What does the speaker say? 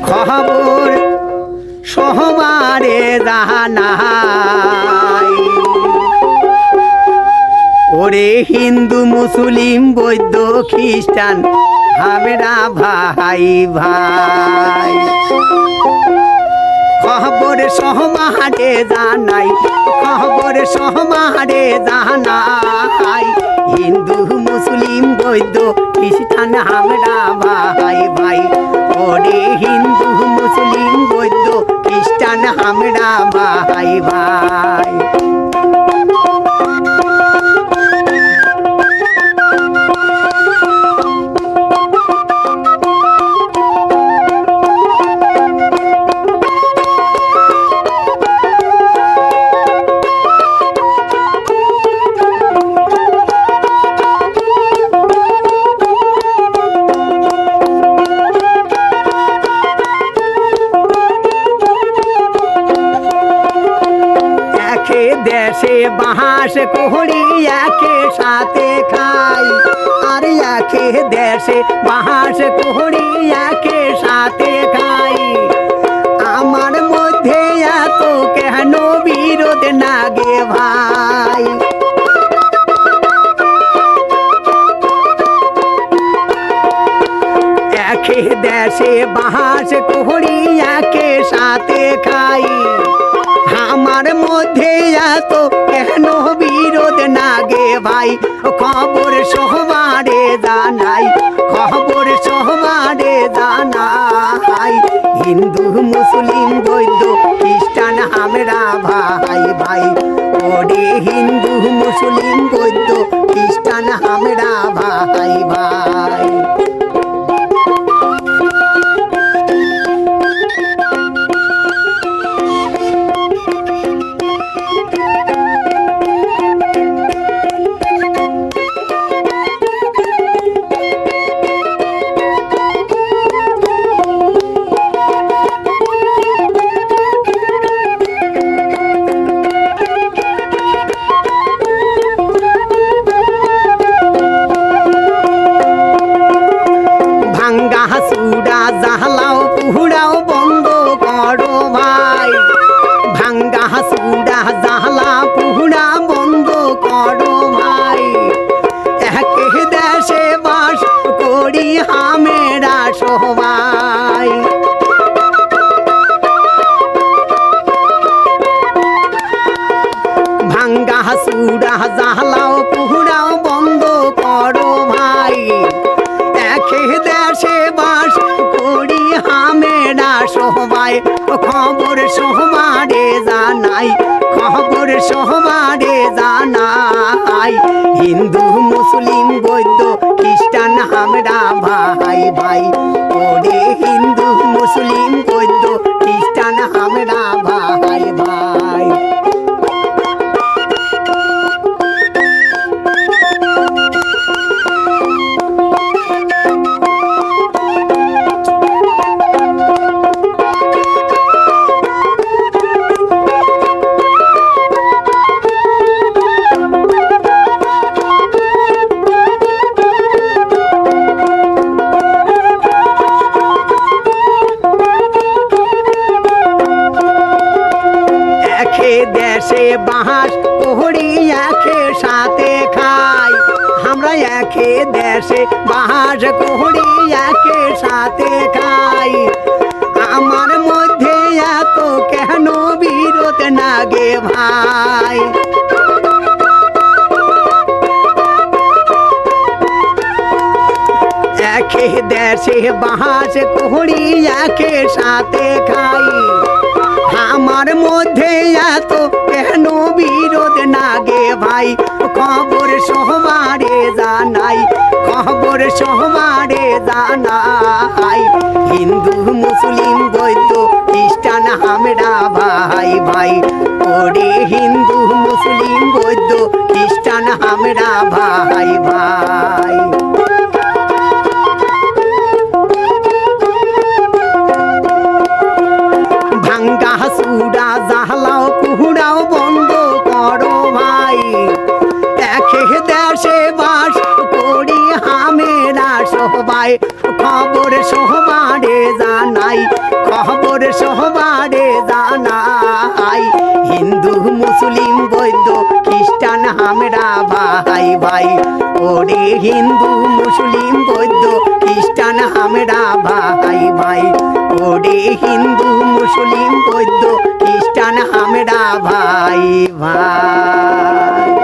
খবর সহবারে জানাই ওরে হিন্দু মুসলিম বৌদ্ধ খ্রিস্টান আমরা ভাই ভাই খবর সহবারে জানাই খবর সহবারে জানাই হিন্দু মুসলিম বৌদ্ধ খ্রিস্টান আমরা ভাই ভাই ওরে হিন্দু মুসলিম বৌদ্ধ খ্রিস্টান আমরা ভাই ভাই দেশে বাঁশ কোহড়ি একে সাথে খাই আর একে দেশে বাঁশ কোহড়ি একে সাথে খাই আমার মধ্যে এত কেন বিরোধ নাগে ভাই একে দেশে বাঁশ কোহড়ি একে সাথে খাই আমার মধ্যে এত কেন বিরোধ নাগে ভাই খবর সহবারে জানাই খবর সহবারে জানাই হিন্দু মুসলিম বৌদ্ধ খ্রিস্টান আমরা ভাই ভাই ওরে হিন্দু মুসলিম বৌদ্ধ খ্রিস্টান আমরা ভাই ভাই জাহলাও পুহুড়াও বন্ধ করো ভাই ভাঙ্গা সুডা জাহলা পুহুড়া বন্ধ করো ভাই একে দেশে বাস করি হামেরা সবাই ভাঙ্গা সুডা জাহলাও পুহুড়াও বন্ধ করো ভাই একে দেশে বাস করি হামেরা সবাই খবর সহবারে জানাই খবর সহবারে জানাই হিন্দু মুসলিম বৌদ্ধ খ্রিস্টান আমরা ভাই ভাই ওরে হিন্দু মুসলিম বৌদ্ধ খ্রিস্টান আমরা ভাই ভাই দেশে বাঁশ কোহড়ি একে সাথে খাই আমরা একে দেশে বাঁশ কোহড়ি একে সাথে খাই আমার মধ্যে এত কেন বিরোধ নাগে ভাই একে দেশে বাঁশ কোহড়ি একে সাথে খাই আমার মধ্যে এত কেন বিরোধ নাগে ভাই খবর সহবারে জানাই খবর সহবারে জানাই হিন্দু মুসলিম বৌদ্ধ খ্রিস্টান আমরা ভাই ভাই ওরে হিন্দু মুসলিম বৌদ্ধ খ্রিস্টান আমরা ভাই ভাই ভাঙ্গা সুডা জাহলাও পুহুড়াও বন্ধ করো ভাই একে দেশে বাস করি হামেরা সবাই খবর সহবারে জানাই খবর সবারে জানাই হিন্দু মুসলিম বৌদ্ধ খ্রিস্টান আমরা ভাই ভাই ওরে হিন্দু মুসলিম বৌদ্ধ খ্রিস্টান আমরা ভাই ভাই ওরে হিন্দু মুসলিম বৌদ্ধ খ্রিস্টান আমরা ভাই ভাই